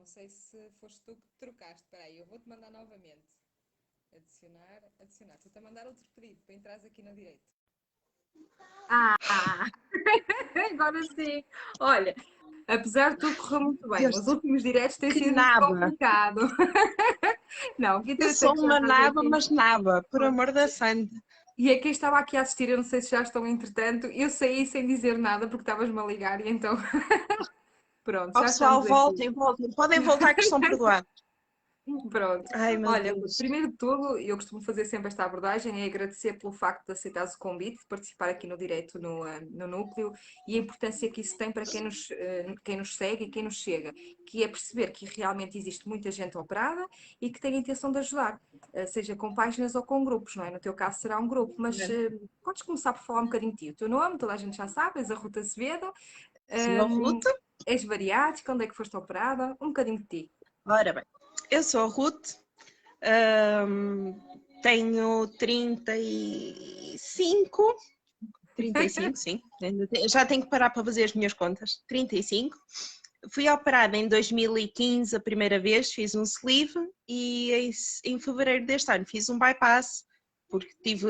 Não sei se foste tu que trocaste. Espera aí, eu vou-te mandar novamente. Adicionar, adicionar. Estou-te a mandar outro pedido para entrares aqui na direita. Ah, agora sim. Olha, apesar de tudo correr muito bem, Deus, os últimos diretos têm que sido muito naba! complicado. Não, aqui Eu estou a sou gostar uma de fazer naba, aqui. mas naba, por amor da santa. E a quem estava aqui a assistir, eu não sei se já estão entretanto, eu saí sem dizer nada porque estavas-me a ligar e então, pronto, Ó já pessoal, estamos aqui. voltem, voltem. Podem voltar que estão perdoados. Pronto. Ai, meu Olha, Deus. primeiro de tudo, eu costumo fazer sempre esta abordagem e agradecer pelo facto de aceitares o convite, de participar aqui no direto no núcleo e a importância que isso tem para quem nos segue e quem nos chega, que é perceber que realmente existe muita gente operada e que tem a intenção de ajudar, seja com páginas ou com grupos, não é? No teu caso será um grupo, mas podes começar por falar um bocadinho de ti. O teu nome, toda a gente já sabe, és a Ruta Azevedo, Sou a hum, Ruth. és bariátrica, onde é que foste operada? Um bocadinho de ti. Ora bem, eu sou a Ruth, tenho 35, 35, sim, já tenho que parar para fazer as minhas contas, 35. Fui operada em 2015 a primeira vez, fiz um sleeve e em fevereiro deste ano fiz um bypass, porque tive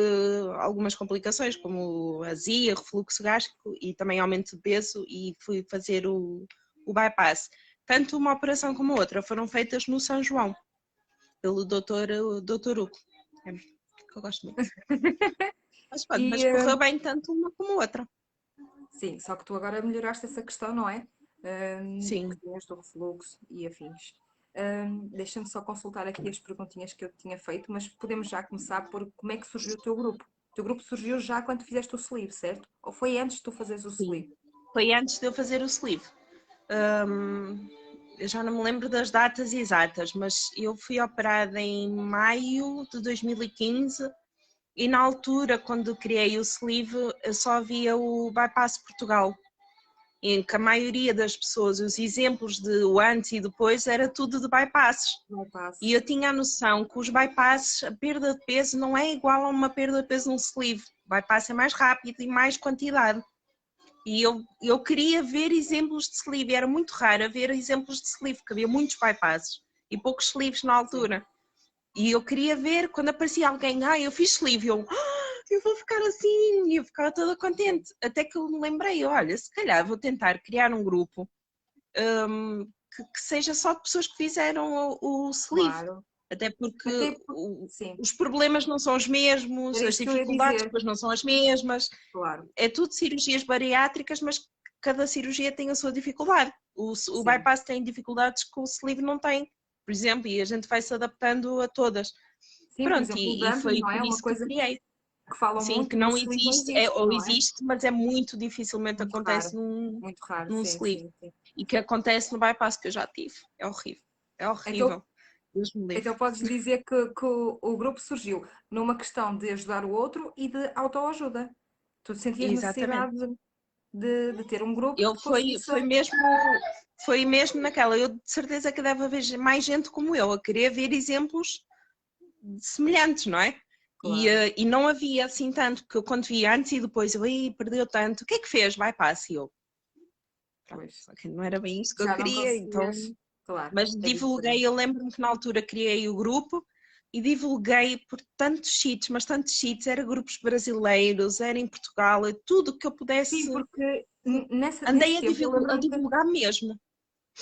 algumas complicações, como azia, refluxo gástrico e também aumento de peso e fui fazer o bypass. Tanto uma operação como a outra foram feitas no São João, pelo Dr. Hugo, que eu gosto muito. Mas pronto, mas E, correu bem tanto uma como a outra. sim, só que tu agora melhoraste essa questão, não é? Que Sim. tinhas do refluxo e afins. Deixa-me só consultar aqui as perguntinhas que eu tinha feito, mas podemos já começar por como é que surgiu o teu grupo. O teu grupo surgiu já quando fizeste o sleeve, certo? Ou foi antes de tu fazeres o Sim. sleeve? Foi antes de eu fazer o sleeve. Eu já não me lembro das datas exatas, mas eu fui operada em maio de 2015 e na altura, quando criei o sleeve, eu só havia o Bypass Portugal, em que a maioria das pessoas, os exemplos de o antes e depois, era tudo de bypasses. Não passo. E eu tinha a noção que os bypasses, a perda de peso não é igual a uma perda de peso num sleeve. O bypass é mais rápido e mais quantidade. E eu queria ver exemplos de sleeve, era muito raro ver exemplos de sleeve, porque havia muitos bypasses e poucos sleeves na Sim. altura. E eu queria ver, quando aparecia alguém, eu fiz sleeve, eu vou ficar assim, e eu ficava toda contente. Até que eu me lembrei, olha, se calhar vou tentar criar um grupo que seja só de pessoas que fizeram o sleeve. Claro. Até porque Até sim, os problemas não são os mesmos, era as isso que eu ia dificuldades dizer. depois não são as mesmas. Claro, É tudo cirurgias bariátricas, mas cada cirurgia tem a sua dificuldade. O sim. bypass tem dificuldades que o sleeve não tem, por exemplo, e a gente vai se adaptando a todas. Sim, por Pronto, exemplo, o e dumping, foi não é? por Uma isso que coisa criei. que falam Sim, muito que e no não sleeve não existe, existe, ou não é? existe, mas é muito dificilmente Muito acontece raro. Muito raro, num sim, sleeve. sim, sim. E que acontece no bypass que eu já tive. É horrível. É Então, horrível. Deus me livre. então podes dizer que o grupo surgiu numa questão de ajudar o outro e de autoajuda. Tu sentias Exatamente. necessidade de ter um grupo que Eu te foi, conseguisse. foi mesmo naquela. Eu de certeza que deve haver mais gente como eu a querer ver exemplos semelhantes, não é? Claro, E não havia assim tanto, que eu quando vi antes e depois, eu, perdeu tanto, o que é que fez? Bypass, e eu, pronto, pois. só que não era bem isto que eu Já não queria, então, conseguias. Claro, mas é divulguei, diferente. eu lembro-me que na altura criei o grupo e divulguei por tantos sítios, mas tantos sítios, era grupos brasileiros, era em Portugal, tudo que eu Sim, pudesse, porque andei nesse tempo eu a lembro-me que divulgar mesmo.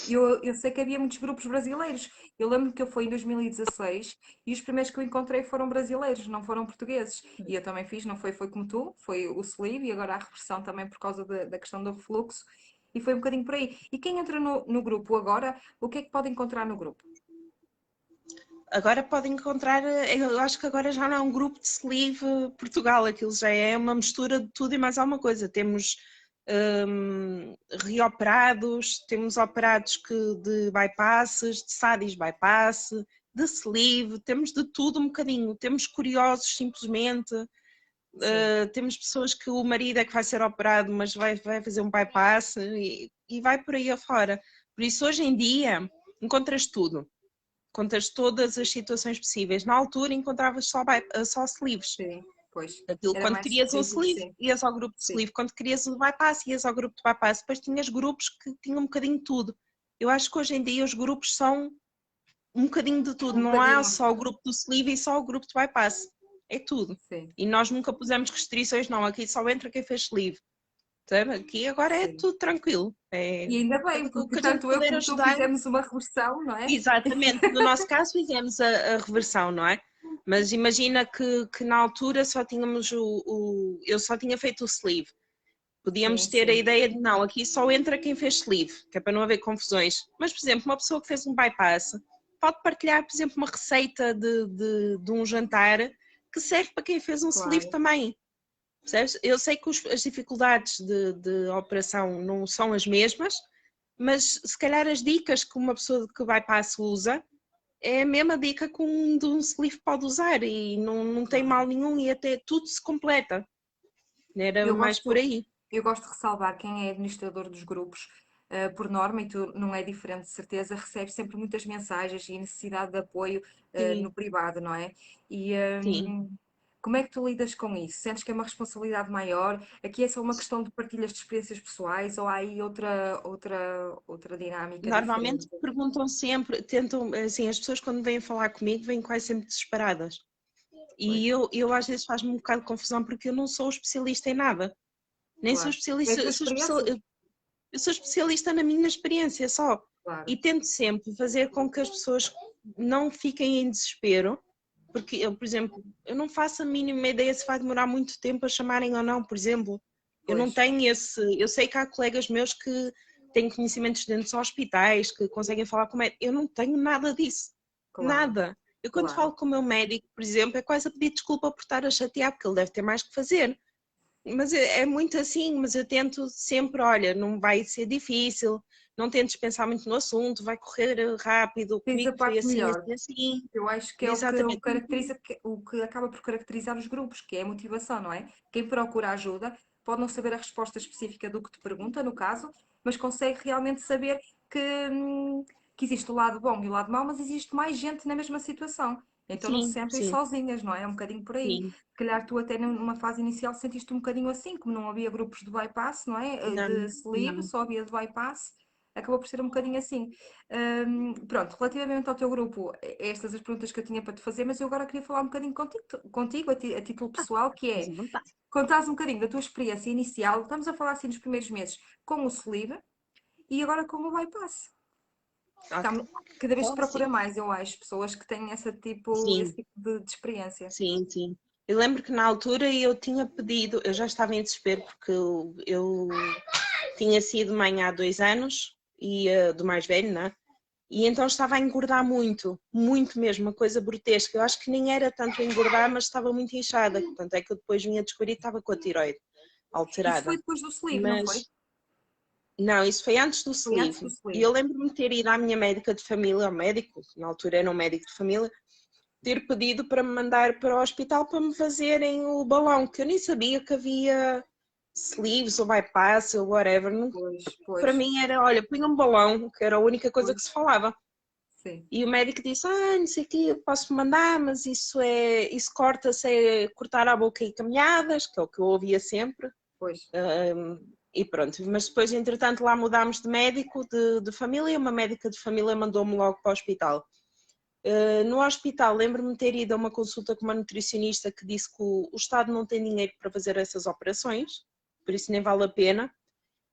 eu sei que havia muitos grupos brasileiros. Eu lembro que eu fui em 2016 e os primeiros que eu encontrei foram brasileiros, não foram portugueses. E eu também fiz, não foi, foi como tu, foi o sleeve e agora a repressão também por causa da questão do refluxo. E foi um bocadinho por aí. E quem entra no grupo agora, o que é que pode encontrar no grupo? Agora podem encontrar, eu acho que agora já não é um grupo de sleeve Portugal, aquilo já é uma mistura de tudo e mais alguma coisa. Temos reoperados, temos operados de bypasses, de sadis bypass, de sleeve, temos de tudo um bocadinho. Temos curiosos simplesmente, Sim, temos pessoas que o marido é que vai ser operado, mas vai fazer um bypass e vai por aí afora. Por isso hoje em dia encontras tudo. Contas todas as situações possíveis. Na altura encontravas só sleeves. sim, pois. Aquilo, Era quando mais querias um específico, sleeve, sim, ias ao grupo de sim, sleeve. Quando querias o bypass, ias ao grupo de bypass. Depois tinhas grupos que tinham um bocadinho de tudo. Eu acho que hoje em dia os grupos são um bocadinho de tudo. Um Não há bocadinho. só o grupo do sleeve e só o grupo do bypass. É tudo. Sim, E nós nunca pusemos restrições, não. Aqui só entra quem fez sleeve. Sabe? Aqui agora é sim. tudo tranquilo. É E ainda bem, aquilo porque que a gente tanto eu puder como tu ajudar. fizemos uma reversão, não é? Exatamente. No nosso caso fizemos a reversão, não é? Mas imagina que na altura só tínhamos eu só tinha feito o sleeve. Podíamos Sim, ter a sim. ideia de não, aqui só entra quem fez sleeve, que é para não haver confusões. Mas, por exemplo, uma pessoa que fez um bypass pode partilhar, por exemplo, uma receita de um jantar que serve para quem fez um sleeve Claro. também. Percebes? Eu sei que as dificuldades de operação não são as mesmas, mas se calhar as dicas que uma pessoa que bypass usa é a mesma dica que um de um sleeve pode usar e não tem mal nenhum e até tudo se completa. Era Eu mais por gosto, aí. eu gosto de ressalvar quem é administrador dos grupos, por norma, e tu não é diferente de certeza, recebe sempre muitas mensagens e necessidade de apoio, Sim, no privado, não é? E sim. como é que tu lidas com isso? Sentes que é uma responsabilidade maior? Aqui é só uma questão de partilhas de experiências pessoais ou há aí outra dinâmica Normalmente diferente? perguntam sempre, tentam, assim, as pessoas quando vêm falar comigo vêm quase sempre desesperadas. Pois, E eu às vezes faz-me um bocado de confusão porque eu não sou especialista em nada. Nem sou claro. É a especialista, tua experiência? eu sou especialista na minha experiência só. Claro, E tento sempre fazer com que as pessoas não fiquem em desespero, porque eu, por exemplo, eu não faço a mínima ideia se vai demorar muito tempo a chamarem ou não, por exemplo. Eu não pois, tenho esse. Eu sei que há colegas meus que têm conhecimentos dentro dos hospitais, que conseguem falar com o médico. Eu não tenho nada disso. claro, Nada. Eu quando claro. falo com o meu médico, por exemplo, é quase a pedir desculpa por estar a chatear, porque ele deve ter mais que fazer. Mas é muito assim, mas eu tento sempre, olha, não vai ser difícil, não tentes pensar muito no assunto, vai correr rápido, Tens a comigo foi parte assim, melhor. assim, assim. Eu acho que é o Exatamente. que caracteriza, o que acaba por caracterizar os grupos, que é a motivação, não é? Quem procura ajuda pode não saber a resposta específica do que te pergunta, no caso, mas consegue realmente saber que, hum, que existe o lado bom e o lado mau, mas existe mais gente na mesma situação. Então não se Sim, sentem sim, sozinhas, não é? É um bocadinho por aí. sim. Se calhar tu até numa fase inicial sentiste um bocadinho assim, como não havia grupos de bypass, não é? De Não, sleeve, não. só havia de bypass. Acabou por ser um bocadinho assim. Pronto, relativamente ao teu grupo, estas as perguntas que eu tinha para te fazer, mas eu agora queria falar um bocadinho contigo a título pessoal, que Mas é à vontade. contares um bocadinho da tua experiência inicial, estamos a falar assim nos primeiros meses, com o sleeve e agora com o bypass. Ok. Cada vez se Então, procura sim, mais, eu acho, pessoas que têm esse sim, tipo de experiência. sim, sim. Eu lembro que na altura eu tinha pedido, eu já estava em desespero porque eu tinha sido mãe há 2 anos e do mais velho, né? E então estava a engordar muito, muito mesmo, uma coisa grotesca. Eu acho que nem era tanto engordar, mas estava muito inchada. Portanto, é que eu depois vim a descobrir que estava com a tiroide Isso foi alterada. depois do sleeve, não foi? Mas não, isso foi antes do Foi antes do sleeve. E sleeve. eu lembro-me de ter ido à minha médica de família, ao médico, que na altura era um médico de família, ter pedido para me mandar para o hospital para me fazerem o balão, que eu nem sabia que havia sleeves ou bypass ou whatever. Pois, Para pois, mim era, olha, punha um balão, que era a única coisa que pois, se falava. sim, E o médico disse, não sei o quê, eu posso mandar, mas isso corta-se, é cortar a boca e caminhadas, que é o que eu ouvia sempre. pois. E pronto, mas depois, entretanto, lá mudámos de médico de família, uma médica de família mandou-me logo para o hospital. No hospital, lembro-me de ter ido a uma consulta com uma nutricionista que disse que o Estado não tem dinheiro para fazer essas operações, por isso nem vale a pena.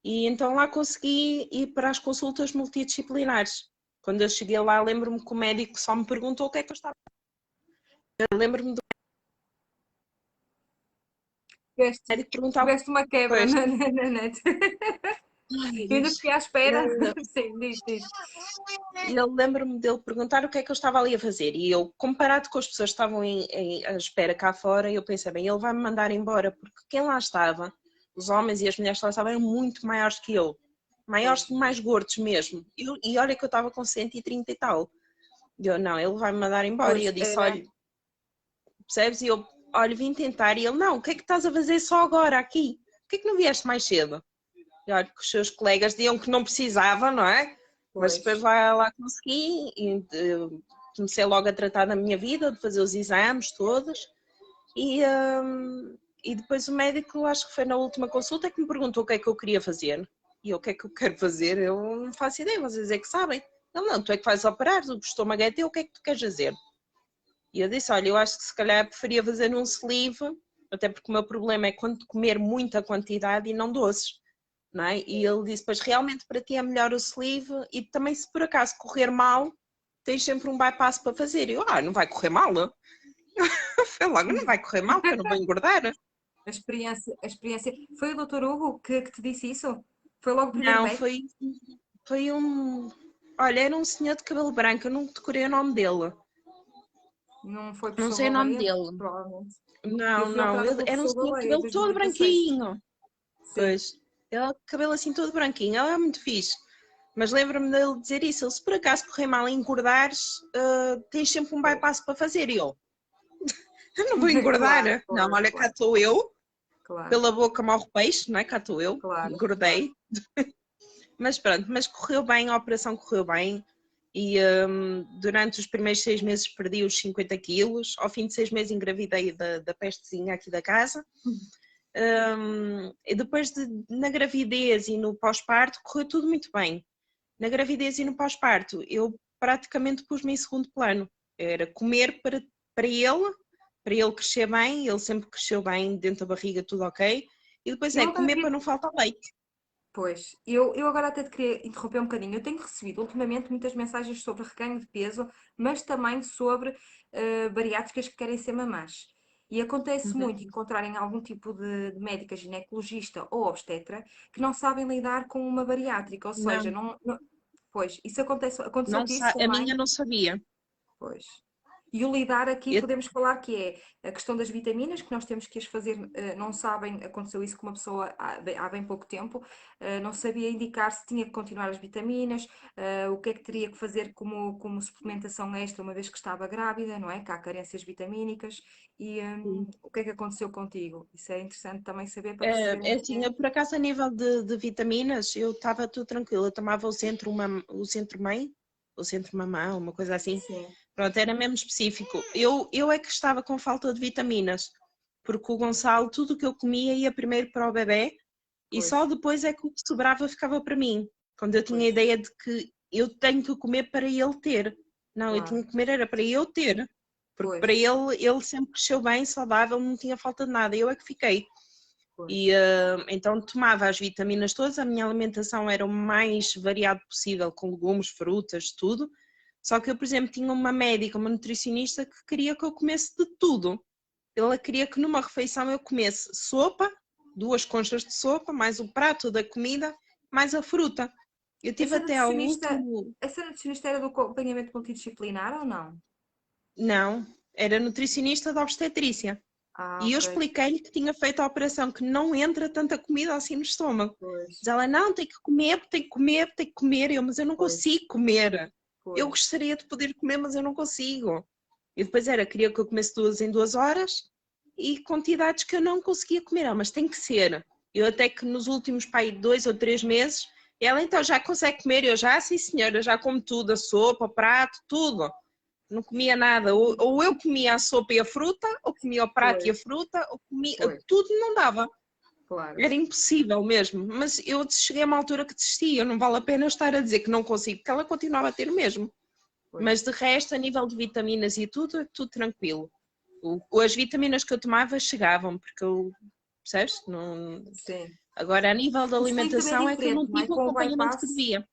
E então lá consegui ir para as consultas multidisciplinares. Quando eu cheguei lá, lembro-me que o médico só me perguntou o que é que eu estava. Eu lembro-me do Tiveste, médico perguntar o que tiveste uma quebra depois. na net. Ai, Eu ainda Deus. fiquei à espera. Sim, diz, diz. E eu lembro-me dele perguntar o que é que eu estava ali a fazer. E eu, comparado com as pessoas que estavam à espera cá fora, eu pensei, bem, ele vai me mandar embora, porque quem lá estava, os homens e as mulheres que lá estavam, eram muito maiores que eu. Pois, Maiores, mais gordos mesmo. E olha que eu estava com 130 e tal. E eu, não, ele vai me mandar embora. E pois eu disse, era. olha, percebes? E eu, olha, vim tentar. E ele, não, o que é que estás a fazer só agora aqui? Por que é que não vieste mais cedo? E olha, que os seus colegas diziam que não precisava, não é? Mas Pois. depois lá consegui e comecei logo a tratar da minha vida, de fazer os exames todos. E depois o médico, acho que foi na última consulta, que me perguntou o que é que eu queria fazer. E eu, o que é que eu quero fazer? Eu não faço ideia, vocês é que sabem. Ele, não, tu é que vais operar, o estômago é teu, o que é que tu queres fazer? E eu disse, olha, eu acho que se calhar preferia fazer um sleeve, até porque o meu problema é quando comer muita quantidade e não doces, não é? E ele disse, pois realmente para ti é melhor o sleeve e também se por acaso correr mal, tens sempre um bypass para fazer. E eu, não vai correr mal, não? Foi logo, não vai correr mal, porque eu não vou engordar. A experiência. Foi o Dr. Hugo que te disse isso? Foi logo o primeiro Não, médico? foi um... Olha, era um senhor de cabelo branco, eu não decorei o nome dele. Não foi o Não professor sei o nome Gouveia? dele. Provavelmente. Eu Não, fui não, operada pelo era um professor senhor de Gouveia em cabelo todo 2016. branquinho. Sim. Pois, ele cabelo assim todo branquinho, ele é muito fixe. Mas lembro-me dele dizer isso, ele, se por acaso correr mal e engordares, tens sempre um bypass para fazer. E eu não vou Claro, engordar. Não, claro, olha, cá claro, estou eu, claro, pela boca morre o peixe, não é? Cá estou eu, claro, claro. engordei. Mas pronto, mas correu bem, a operação correu bem. E durante os primeiros 6 meses perdi os 50 quilos. Ao fim de 6 meses engravidei da pestezinha aqui da casa. E depois na gravidez e no pós-parto correu tudo muito bem. Na gravidez e no pós-parto eu praticamente pus-me em segundo plano. Era comer para ele crescer bem, ele sempre cresceu bem dentro da barriga, tudo ok. E depois Eu é agora comer queria... para não faltar leite. Pois, eu agora até te queria interromper um bocadinho. Eu tenho recebido ultimamente muitas mensagens sobre reganho de peso, mas também sobre bariátricas que querem ser mamás. E acontece Uhum. muito encontrarem algum tipo de médica ginecologista ou obstetra que não sabem lidar com uma bariátrica, ou seja, Não, pois, isso acontece, não aconteceu-te isso a também? minha não sabia. Pois. E o lidar aqui Eu podemos falar que é a questão das vitaminas, que nós temos que as fazer, não sabem, aconteceu isso com uma pessoa há bem pouco tempo, não sabia indicar se tinha que continuar as vitaminas, o que é que teria que fazer como suplementação extra, uma vez que estava grávida, não é? Que há carências vitamínicas, e o que é que aconteceu contigo? Isso é interessante também saber para perceberem É assim, bem. eu, por acaso a nível de vitaminas, eu estava tudo tranquilo. Eu tomava o centro mãe, o centro mamã, uma coisa assim. Sim, Pronto, era mesmo específico. Eu é que estava com falta de vitaminas, porque o Gonçalo, tudo o que eu comia ia primeiro para o bebê e pois, só depois é que o que sobrava ficava para mim. Quando eu tinha a pois, ideia de que eu tenho que comer para ele ter. Não, eu claro, tinha que comer era para eu ter. Porque pois, para ele sempre cresceu bem, saudável, não tinha falta de nada. Eu é que fiquei. pois. E então tomava as vitaminas todas, a minha alimentação era o mais variado possível, com legumes, frutas, tudo. Só que eu, por exemplo, tinha uma médica, uma nutricionista que queria que eu comesse de tudo. Ela queria que numa refeição eu comesse sopa, 2 conchas de sopa, mais o prato da comida, mais a fruta. Eu tive Essa até ao nutricionista, último. essa nutricionista era do acompanhamento multidisciplinar ou não? Não, era nutricionista da obstetrícia. Ah, E eu ok, expliquei-lhe que tinha feito a operação, que não entra tanta comida assim no estômago. pois, Mas ela, não, tem que comer, tem que comer, tem que comer. Eu, mas eu não pois, consigo comer. Eu pois, gostaria de poder comer, mas eu não consigo. E depois queria que eu comesse 2 em 2 horas e quantidades que eu não conseguia comer. Ah, mas tem que ser. Eu até que nos últimos, 2 ou 3 meses, ela então já consegue comer. Eu já, sim senhora, já como tudo, a sopa, o prato, tudo. Não comia nada. Ou eu comia a sopa e a fruta, ou comia o prato e a pois, fruta, ou comia. pois, Tudo não dava. claro, Era impossível mesmo. Mas eu cheguei a uma altura que desisti. Eu não vale a pena estar a dizer que não consigo, porque ela continuava a ter o mesmo. pois, Mas de resto, a nível de vitaminas e tudo, é tudo tranquilo. As vitaminas que eu tomava chegavam, porque eu, percebes? Não... sim. Agora, a nível da O sleeve também alimentação, é é que eu não diferente, não é? tive o Com o acompanhamento que bypass, devia.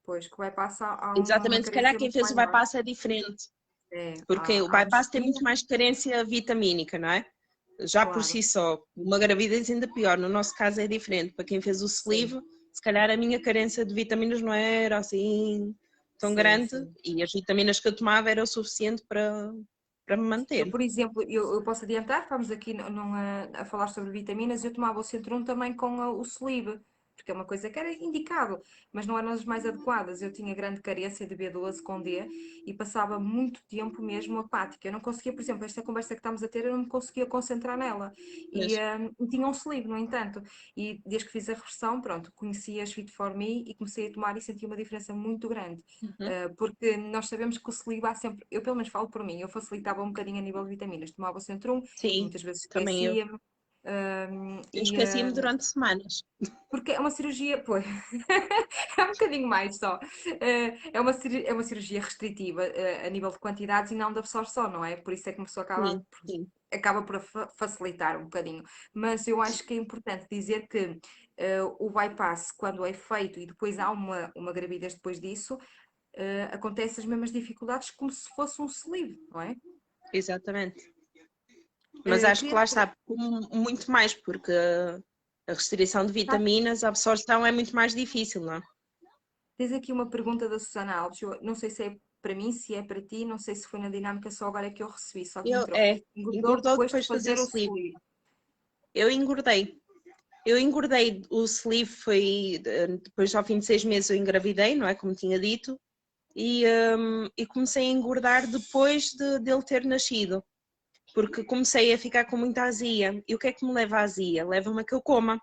pois, com o bypass há uma Exatamente, se calhar carência quem muito fez o maior. bypass é diferente. É, Porque o há um bypass tem estímulo, muito mais carência vitamínica, não é? Já por claro, si só. Uma gravidez ainda pior. No nosso caso é diferente. Para quem fez o sim, sleeve, se calhar a minha carência de vitaminas não era assim tão sim, grande sim. e as vitaminas que eu tomava era o suficiente para me Eu, manter. por exemplo, eu posso adiantar, estamos aqui a falar sobre vitaminas, eu tomava o Centrum também com o Sleeve, porque é uma coisa que era indicado, mas não eram as mais adequadas. Eu tinha grande carência de B12 com D e passava muito tempo mesmo apática. Eu não conseguia, por exemplo, esta conversa que estamos a ter, eu não me conseguia concentrar nela. E Mas, tinha um Sleeve, no entanto, e desde que fiz a reversão, pronto, conheci a Fit for Me e comecei a tomar e senti uma diferença muito grande. uhum, Porque nós sabemos que o sleeve há sempre, eu pelo menos falo por mim, eu facilitava um bocadinho a nível de vitaminas, tomava o Centrum, sim, muitas vezes também eu. esquecia-me, Eu esqueci-me durante semanas. Porque é uma cirurgia, pois, é um bocadinho mais só. É uma cirurgia restritiva a nível de quantidades e não de absorção, não é? Por isso é que uma pessoa Sim, sim. acaba por facilitar um bocadinho. Mas eu acho que é importante dizer que o bypass, quando é feito e depois há uma gravidez depois disso, acontecem as mesmas dificuldades como se fosse um sleeve, não é? Exatamente. Mas acho que Queria lá está muito mais, porque a restrição de vitaminas, a absorção é muito mais difícil, não é? Tens aqui uma pergunta da Susana Alves, eu não sei se é para mim, se é para ti, não sei se foi na dinâmica, só agora é que eu recebi, só que entrou. Engordou Engordou depois de depois de fazer fazer o sleeve. sleeve. Eu engordei. Eu engordei, o sleeve foi, depois ao fim de 6 meses eu engravidei, não é? Como tinha dito, e comecei a engordar depois dele ter nascido, porque comecei a ficar com muita azia. E o que é que me leva à azia? Leva-me a que eu coma.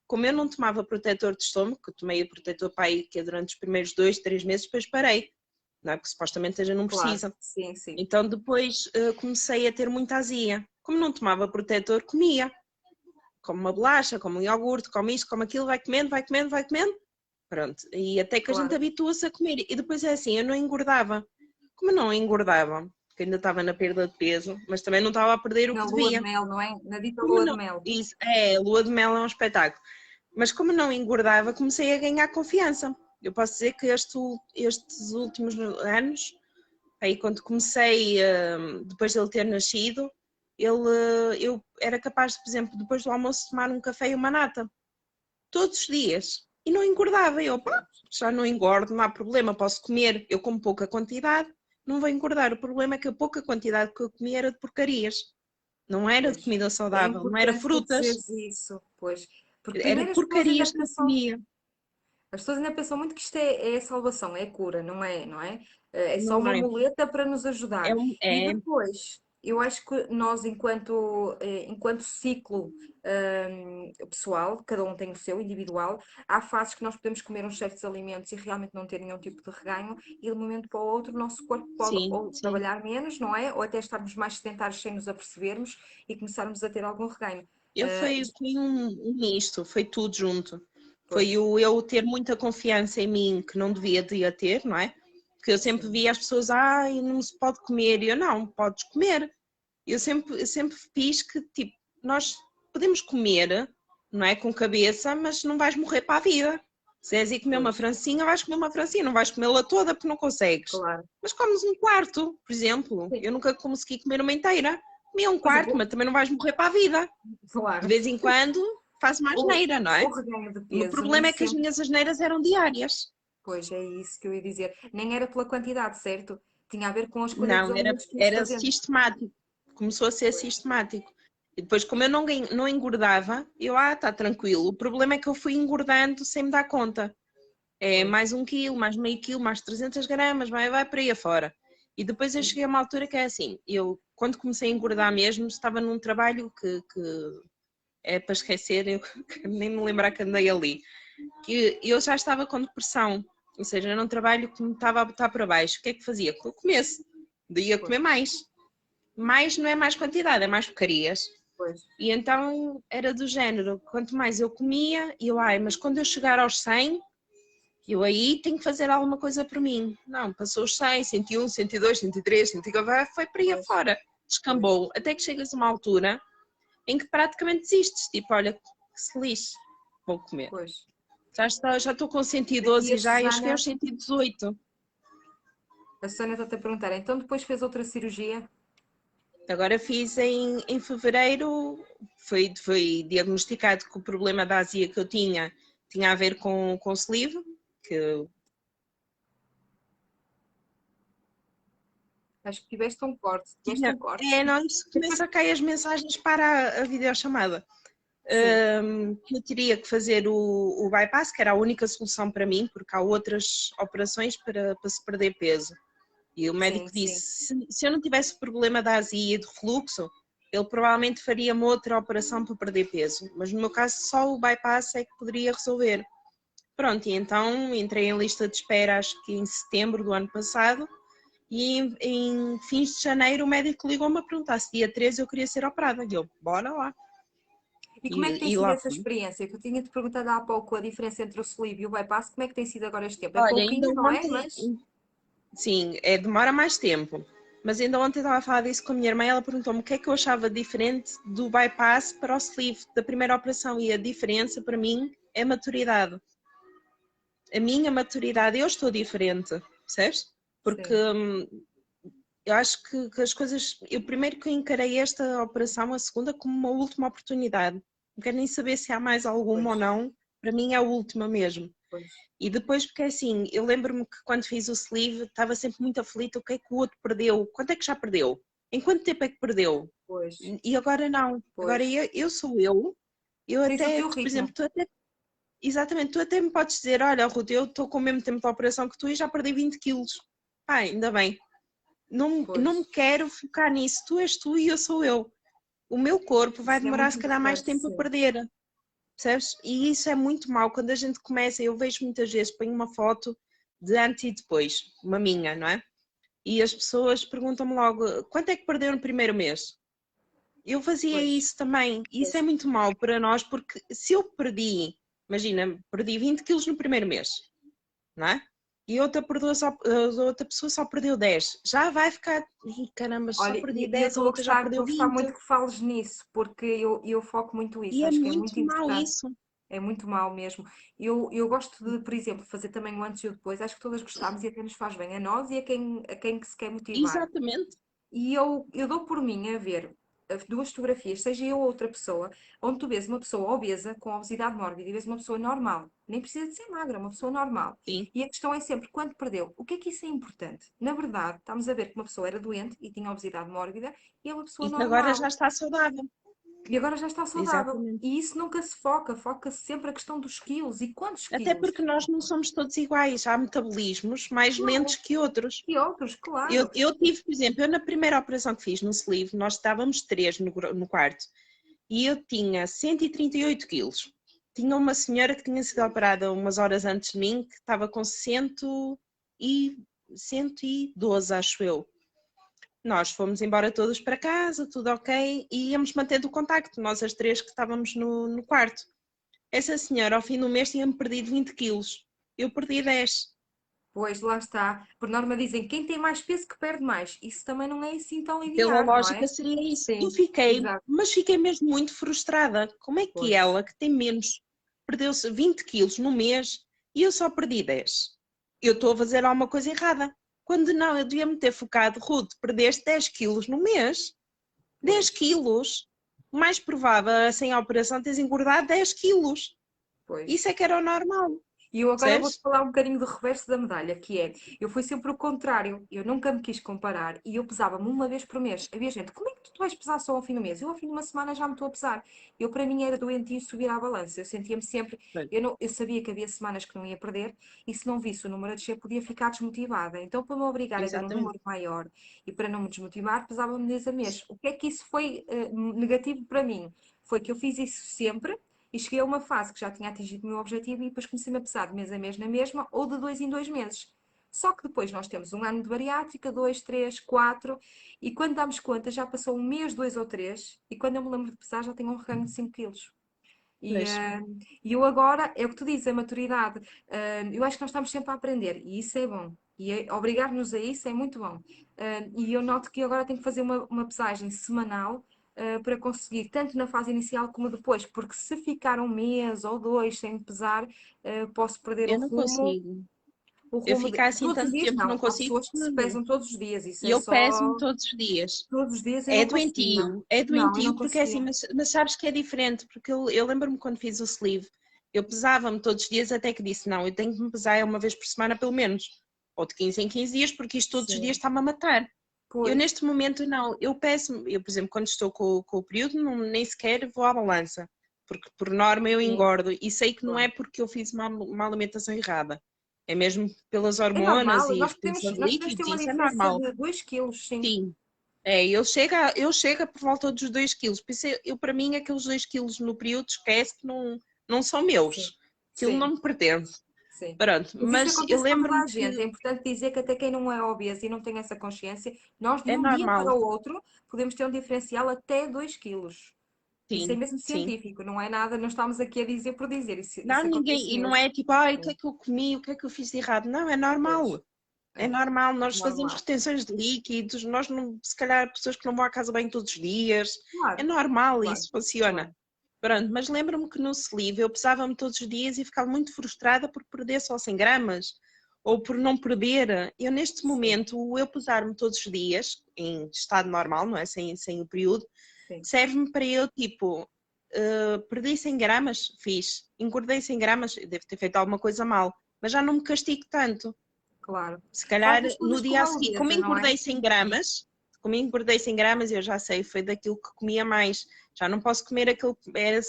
Como eu não tomava protetor de estômago, que eu tomei o protetor para aí, que é durante os primeiros 2, 3 meses, depois parei, não é? Porque supostamente a gente não Claro, precisa. sim, sim. Então depois comecei a ter muita azia. Como não tomava protetor, comia. Como uma bolacha, como um iogurte, como isto, como aquilo, vai comendo, vai comendo, vai comendo. Pronto. E até que a gente Claro. habitua-se a comer. E depois é assim, eu não engordava. Como eu não engordava, porque ainda estava na perda de peso, mas também não estava a perder o Na que lua de devia. mel, não é? Na dita Como lua de não, mel. isso, a lua de mel é um espetáculo. Mas como não engordava, comecei a ganhar confiança. Eu posso dizer que estes últimos anos, aí quando comecei, depois de ele ter nascido, eu era capaz de, por exemplo, depois do almoço, tomar um café e uma nata. Todos os dias. E não engordava. Eu, pá, já não engordo, não há problema, posso comer. Eu como pouca quantidade, não vou engordar. O problema é que a pouca quantidade que eu comia era de porcarias. Não era de Pois. comida É saudável, não era importante tu frutas, dizeres isso, pois. Porque era primeiro porcarias que eu comia. as pessoas ainda pensam muito que isto é a salvação, é a cura, não é, não é? É só Não uma é? muleta para nos É, ajudar. E é, depois, eu acho que nós, enquanto ciclo pessoal, cada um tem o seu individual, há fases que nós podemos comer uns certos alimentos e realmente não ter nenhum tipo de reganho, e de um momento para o outro o nosso corpo pode sim, ou sim. trabalhar menos, não é? Ou até estarmos mais sedentários sem nos apercebermos e começarmos a ter algum reganho. Foi um misto, foi tudo junto. Pois, Foi o eu ter muita confiança em mim que não devia ter, não é? Porque eu sempre sim, via as pessoas, não se pode comer, e eu não, podes comer. Eu sempre fiz que, tipo, nós podemos comer, não é, com cabeça, mas não vais morrer para a vida. Se és ir comer uma pois, francinha, vais comer uma francinha, não vais comê-la toda porque não consegues. claro. Mas comes um quarto, por exemplo. Sim. Eu nunca consegui comer uma inteira. Comia um Mas quarto, mas também não vais morrer para a vida. De claro. vez em quando faço uma O, asneira, não o é? reganho de O meu peso nem problema é que as sempre. minhas asneiras eram diárias. Pois é isso que eu ia dizer. Nem era pela quantidade, certo? Tinha a ver com a escolha dos Não, era, alimentos que íamos era fazendo. sistemático. Começou a ser Pois, sistemático. E depois, como eu não engordava, eu, está tranquilo. O problema é que eu fui engordando sem me dar conta. É pois. mais 1 quilo, mais meio quilo, mais 300 gramas, vai por aí afora. E depois eu cheguei a uma altura que é assim, eu quando comecei a engordar mesmo, estava num trabalho que é para esquecer, eu nem me lembrar que andei ali. Que eu já estava com depressão, ou seja, era um trabalho que me estava a botar para baixo. O que é que fazia? Que eu comesse, daí a Pois, comer mais. Mais não é mais quantidade, é mais porcarias. pois, E então era do género, quanto mais eu comia, mas quando eu chegar aos 100, eu aí tenho que fazer alguma coisa por mim. Não, passou os 100, 101, 102, 103, 104, foi para aí pois, afora. pois. Descambou, até que chegas a uma altura em que praticamente desistes, tipo, olha, que se lixe, vou comer. Pois. Já estou com Aqui 112 já, eu cheguei aos 118. a Susana está-te a perguntar, então depois fez outra cirurgia? Agora fiz em fevereiro, foi diagnosticado que o problema da azia que eu tinha a ver com sleeve, que Acho que tiveste um corte. Tiveste tinha. um corte. Não, isso começa a cair as mensagens para a videochamada. Sim, Que eu teria que fazer o bypass, que era a única solução para mim, porque há outras operações para se perder peso. E o sim, médico sim. disse, se eu não tivesse problema da azia e de refluxo, ele provavelmente faria-me outra operação para perder peso. Mas no meu caso só o bypass é que poderia resolver. Pronto, e então entrei em lista de espera acho que em setembro do ano passado e em fins de janeiro o médico ligou-me a perguntar se dia 13 eu queria ser operada. E eu, bora lá. E como é que tem E sido lá essa fui. experiência? Que eu tinha-te perguntado há pouco a diferença entre o sleeve e o bypass, como é que tem sido agora este tempo? É Olha, ainda pouquinho, não é? ontem, Mas, sim, demora mais tempo. Mas ainda ontem estava a falar disso com a minha irmã, ela perguntou-me o que é que eu achava diferente do bypass para o sleeve da primeira operação, e a diferença para mim é maturidade. A minha maturidade, eu estou diferente, percebes? Porque sim, eu acho que as coisas. Eu primeiro que encarei esta operação, a segunda, como uma última oportunidade. Não quero nem saber se há mais alguma ou pois, não. Para mim é a última mesmo. pois, E depois, porque assim, eu lembro-me que quando fiz o sleeve estava sempre muito aflita. O que é que o outro perdeu? Quanto é que já perdeu? Em quanto tempo é que perdeu? pois, E agora não. Agora pois. eu sou eu. Eu Tens o até, teu por exemplo, ritmo. tu até. Exatamente, tu até me podes dizer: olha, Ruth, eu estou com o mesmo tempo de operação que tu e já perdi 20 quilos. Ai, ainda bem. Não me Pois. quero focar nisso. Tu és tu e eu sou eu. O meu corpo vai Isso é demorar muito se calhar mais importante, tempo a sim. perder, percebes? E isso é muito mau quando a gente começa. Eu vejo muitas vezes, ponho uma foto de antes e depois, uma minha, não é? E as pessoas perguntam-me logo: quanto é que perdeu no primeiro mês? Eu fazia Pois, isso também. Isso é pois. muito mau para nós, porque se eu perdi, imagina, perdi 20 quilos no primeiro mês, não é? E a outra pessoa só perdeu 10. Já vai ficar, "Ih, caramba, só Olha, perdi e eu 10, a outra já estou perdeu a gostar 20." muito que fales nisso, porque eu foco muito E isso, é acho que é muito muito mau importante. isso. É muito mal mesmo. Eu gosto de, por exemplo, fazer também o antes e o depois. Acho que todas gostamos e até nos faz bem a nós e a quem que se quer motivar. Exatamente. E eu dou por mim a ver as duas fotografias, seja eu ou outra pessoa, onde tu vês uma pessoa obesa, com obesidade mórbida, e vês uma pessoa normal. Nem precisa de ser magra, uma pessoa normal. Sim. E a questão é sempre, quando perdeu, o que é que isso é importante? Na verdade, estamos a ver que uma pessoa era doente e tinha obesidade mórbida e é uma pessoa E que agora já normal. está saudável. E agora já está saudável. Exatamente. E isso nunca se foca, foca-se sempre a questão dos quilos. E quantos Até quilos? porque nós não somos todos iguais. Há metabolismos mais lentos Claro. que outros. E outros, claro. Eu tive, por exemplo, eu na primeira operação que fiz no sleeve, nós estávamos três no quarto e eu tinha 138 quilos. Tinha uma senhora que tinha sido operada umas horas antes de mim, que estava com 112, acho eu. Nós fomos embora todos para casa, tudo ok, e íamos mantendo o contacto, nós as três que estávamos no quarto. Essa senhora, ao fim do mês, tinha-me perdido 20 quilos. Eu perdi 10. Pois, lá está. Por norma dizem, quem tem mais peso que perde mais. Isso também não é assim tão Pela linear, não lógica é? seria isso. Eu Sim, fiquei, exato. mas fiquei mesmo muito frustrada. Como é que Pois. ela, que tem menos, perdeu-se 20 quilos no mês e eu só perdi 10? Eu estou a fazer alguma coisa errada. Quando não, eu devia me ter focado, Ruth, perdeste 10 quilos no mês. 10 Pois, quilos. O mais provável é, sem a operação, teres engordado 10 quilos. pois. Isso é que era o normal, E eu agora vou-te percebes? falar um bocadinho do reverso da medalha, que é, eu fui sempre o contrário, eu nunca me quis comparar e eu pesava-me uma vez por mês. Havia gente, como é que tu vais pesar só ao fim do mês? Eu ao fim de uma semana já me estou a pesar. Eu para mim era doentio subir à balança, eu sentia-me sempre, Pois. eu sabia que havia semanas que não ia perder e se não visse o número a descer podia ficar desmotivada. Então para me obrigar a ver um Exatamente. número maior e para não me desmotivar, pesava-me mês a mês. O que é que isso foi negativo para mim? Foi que eu fiz isso sempre e cheguei a uma fase que já tinha atingido o meu objetivo e depois comecei-me a pesar de mês a mês na mesma ou de 2 em 2 meses. Só que depois nós temos um ano de bariátrica, dois, três, quatro, e quando damos conta já passou um mês, dois ou três, e quando eu me lembro de pesar já tenho um reganho de 5 quilos. E, Pois. uh, e eu agora, é o que tu dizes, a maturidade. Eu acho que nós estamos sempre a aprender e isso é bom. E obrigar-nos a isso é muito bom. E eu noto que agora tenho que fazer uma pesagem semanal para conseguir, tanto na fase inicial como depois, porque se ficar um mês ou dois sem me pesar, posso perder Eu não consigo. o Eu rumo ficar assim todos os tanto dias tempo não não. Há consigo pessoas que se porque pesam todos os dias, isso é eu peço-me só todos os dias. todos os dias eu não conseguia. É Não, eu não doentio porque é assim, conseguia. mas sabes que é diferente, porque eu lembro-me quando fiz o sleeve, eu pesava-me todos os dias até que disse, não, eu tenho que me pesar uma vez por semana pelo menos, ou de 15 em 15 dias, porque isto todos os dias Sim, está-me a matar. Eu pois. neste momento não, eu peço-me, eu por exemplo, quando estou com o período, não, nem sequer vou à balança, porque por norma eu Sim, engordo, e sei que não é claro. porque eu fiz uma alimentação errada, é mesmo pelas É hormonas normal, e retenção de nós podemos ter líquidos, uma isso é diferença normal. de 2 quilos, sim. Sim, eu chego por volta dos 2 quilos. Por isso, para mim, aqueles 2 quilos no período, esquece que não são Sim, meus. Aquilo sim, não me pertence. sim. Pronto, Mas isso mas eu acontece com toda lembro-me a gente. É que importante dizer que até quem não é obeso e não tem essa consciência, nós de é um dia normal. para o outro podemos ter um diferencial até 2 quilos. Isso é sim, mesmo sim. científico, não é nada, não estamos aqui a dizer por dizer. Isso Não, ninguém, acontece e não mesmo. é tipo, ai, o que Sim, é que eu comi, o que é que eu fiz de errado? Não, é pois, normal. É é normal, nós fazemos normal. retenções de líquidos, nós não, se calhar pessoas que não vão à casa bem todos os dias, é Claro, normal, claro, isso funciona. claro. Pronto, mas lembro-me que no sleeve eu pesava-me todos os dias e ficava muito frustrada por perder só 100 gramas ou por não perder. Eu neste Sim, momento, o eu pesar-me todos os dias, em estado normal, não é? Sem o período, sim, serve-me para eu, tipo, perdi 100 gramas, fiz. Engordei 100 gramas, devo ter feito alguma coisa mal, mas já não me castigo tanto. claro. Se Faz calhar as no coisas com dia a seguir, leveza, não é? como engordei 100 gramas, eu já sei, foi daquilo que comia mais. Já não posso comer aquilo,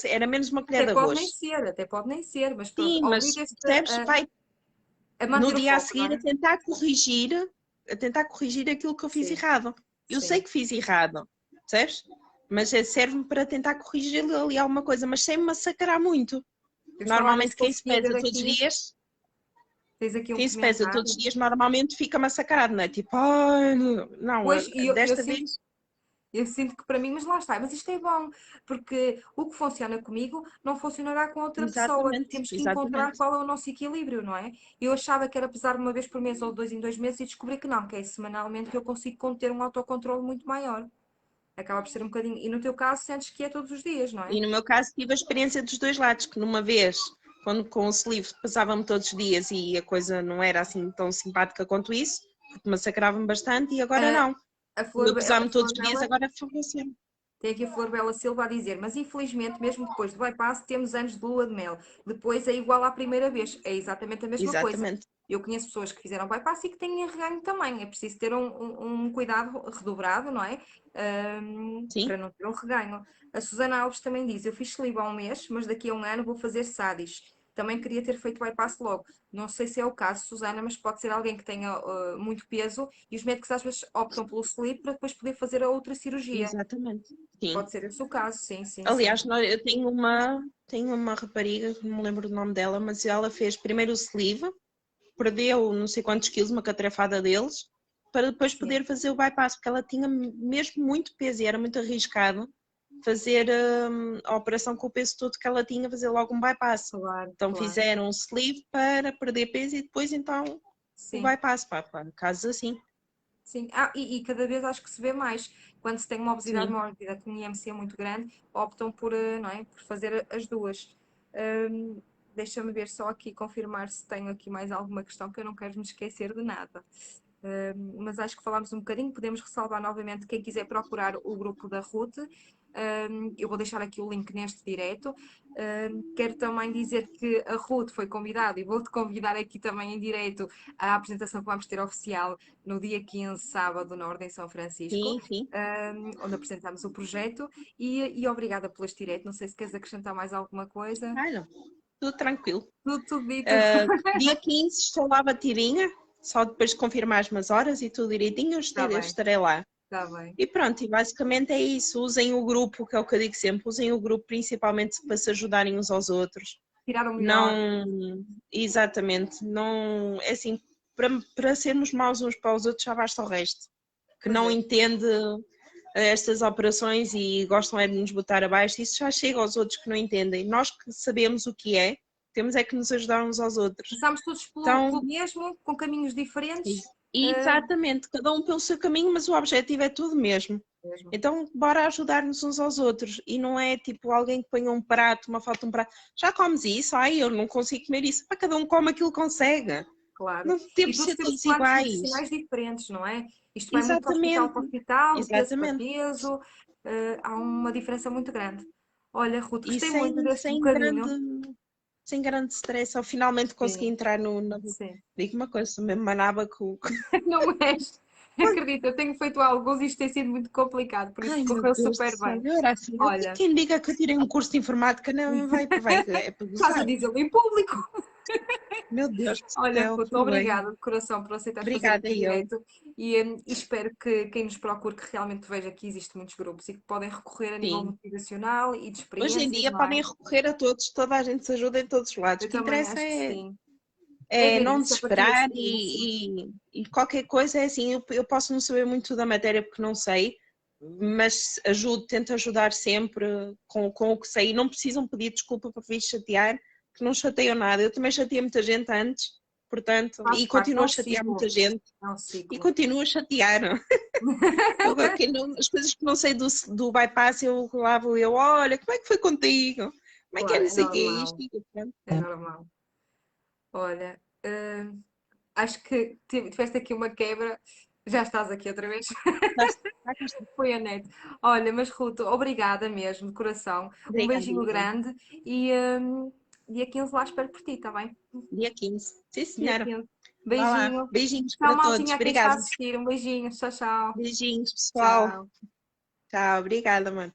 era menos uma colher Até de pode nem arroz. ser, até pode nem ser, mas pronto, Sim, mas obriga-te percebes? Vai a no manter o dia a foco, não seguir é? a tentar corrigir aquilo que eu fiz Sim, errado. Eu sei sim. que fiz errado, percebes? Mas serve-me para tentar corrigir ali alguma coisa, mas sem me massacrar muito. Eu estava a ver Normalmente se conseguia ver aqui, tens aqui um quem se pesa todos os comentário. dias normalmente fica massacrado, não é? Tipo, ai, não, Pois, e eu desta sinto vez, Eu sinto que para mim, mas lá está, mas isto é bom, porque o que funciona comigo não funcionará com outra pessoa. exatamente, Temos que encontrar exatamente. qual é o nosso equilíbrio, não é? Eu achava que era pesar uma vez por mês ou 2 em 2 meses e descobri que não, que é semanalmente que eu consigo ter um autocontrole muito maior. Acaba por ser um bocadinho. E no teu caso, sentes que é todos os dias, não é? E no meu caso tive a experiência dos dois lados, que numa vez, quando com o sleeve passava-me todos os dias e a coisa não era assim tão simpática quanto isso, porque massacrava-me bastante, e agora A, não. a O Flor, eu a pesar-me todos Flor os dias, Bela agora favoreceu-me. Tem aqui a Flor Bela Silva a dizer, mas infelizmente, mesmo depois do bypass, temos anos de lua de mel. Depois é igual à primeira vez. É exatamente a mesma coisa. Exatamente. Eu conheço pessoas que fizeram bypass e que têm reganho também. É preciso ter um cuidado redobrado, não é? Sim, Para não ter um reganho. A Susana Alves também diz: eu fiz sleeve há um mês, mas daqui a um ano vou fazer sadis. Também queria ter feito bypass logo. Não sei se é o caso, Susana, mas pode ser alguém que tenha muito peso e os médicos às vezes optam pelo sleeve para depois poder fazer a outra cirurgia. exatamente. Sim. Pode ser esse o caso, sim, sim, sim. Aliás, eu tenho uma rapariga, que não me lembro do nome dela, mas ela fez primeiro o sleeve, perdeu não sei quantos quilos, uma catrafada deles, para depois Sim, poder fazer o bypass, porque ela tinha mesmo muito peso e era muito arriscado fazer a operação com o peso todo que ela tinha, fazer logo um bypass. claro, Então claro. fizeram um sleeve para perder peso e depois então o Sim, bypass, para casos assim. sim. E cada vez acho que se vê mais. Quando se tem uma obesidade Sim, mórbida com um IMC muito grande, optam por, não é, por fazer as duas. Hum, Deixa-me ver só aqui, confirmar se tenho aqui mais alguma questão, que eu não quero me esquecer de nada. Mas acho que falámos um bocadinho, podemos ressalvar novamente quem quiser procurar o grupo da Ruth. Eu vou deixar aqui o link neste direto. Quero também dizer que a Ruth foi convidada e vou-te convidar aqui também em direto à apresentação que vamos ter oficial no dia 15, sábado, na Ordem São Francisco, sim, sim. onde apresentamos o projeto. E obrigada por este direto. Não sei se queres acrescentar mais alguma coisa. Ah, não, tudo tranquilo. Tudo dito. Dia 15 estou lá batidinha, só depois de confirmar as horas e tudo direitinho, Está eu bem, estarei lá. está bem. E pronto, e basicamente é isso. Usem o grupo, que é o que eu digo sempre, usem o grupo principalmente para se ajudarem uns aos outros. Tirar o melhor. Não, exatamente, não, é assim, para sermos maus uns para os outros já basta o resto. Que Pois não é. entende estas operações e gostam é de nos botar abaixo, isso já chega aos outros que não entendem. Nós que sabemos o que é, temos é que nos ajudar uns aos outros. Começámos todos pelo Então, mesmo, com caminhos diferentes. exatamente, cada um pelo seu caminho, mas o objetivo é tudo mesmo. Mesmo. Então, bora ajudar-nos uns aos outros. E não é tipo alguém que ponha um prato, uma falta de um prato. Já comes isso? Ai, eu não consigo comer isso. Mas cada um come aquilo que consegue. Claro. Não E temos de todos ser temos todos planos iguais. nutricionais diferentes, não é? Isto vai muito de hospital Exatamente, para hospital, de peso para exatamente. peso. Há uma diferença muito grande. Olha, Ruth, E gostei muito deste bocadinho. sem grande stress, ao finalmente consegui Sim, entrar no. sim. Digo uma coisa, sou mesmo manaba com. Não és? Acredita, eu tenho feito alguns e isto tem sido muito complicado, por isso Ai meu correu Deus do super céu, bem. eu era assim. Olha, Quem diga que eu tirei um curso de informática não vai, é para estás a gozar. dizê-lo em público. Meu Deus do Olha, céu, Ruth, foi bem. obrigada de coração por aceitares fazer Obrigada aqui eu. direto e espero que quem nos procure que realmente veja que existem muitos grupos e que podem recorrer a nível Sim. motivacional e de Hoje em experiências, dia não é? podem recorrer a todos, toda a gente se ajuda em todos os lados. O Eu que também interessa acho que é, sim. É é ver não isso, a partilha de desesperar experiência. e qualquer coisa é assim. Eu posso não saber muito da matéria porque não sei, mas ajudo, tento ajudar sempre com o que sei. E não precisam pedir desculpa para vir chatear, que não chateiam nada. Eu também chateei muita gente antes, portanto, Faz e parte, é continuo um a chatear ciclo. muita gente. É um E ciclo. continuo a chatear. As coisas que não sei do bypass, lá vou eu, olha, como é que foi contigo? Como é que é Claro, não é sei o que é isto? normal. É normal. Olha, acho que tiveste aqui uma quebra. Já estás aqui outra vez. Foi a net. Olha, mas Ruth, obrigada mesmo, de coração. Um Obrigada, beijinho Ivone. grande e dia 15 lá espero por ti, está bem? Dia 15. Sim, Dia senhora. 15. Vá lá. Beijinho. Beijinhos Tchau, para todos. maltinha, a quem está a Obrigada. assistir. Um beijinho. Tchau, tchau. Beijinhos, pessoal. Tchau. Tchau, obrigada, mano.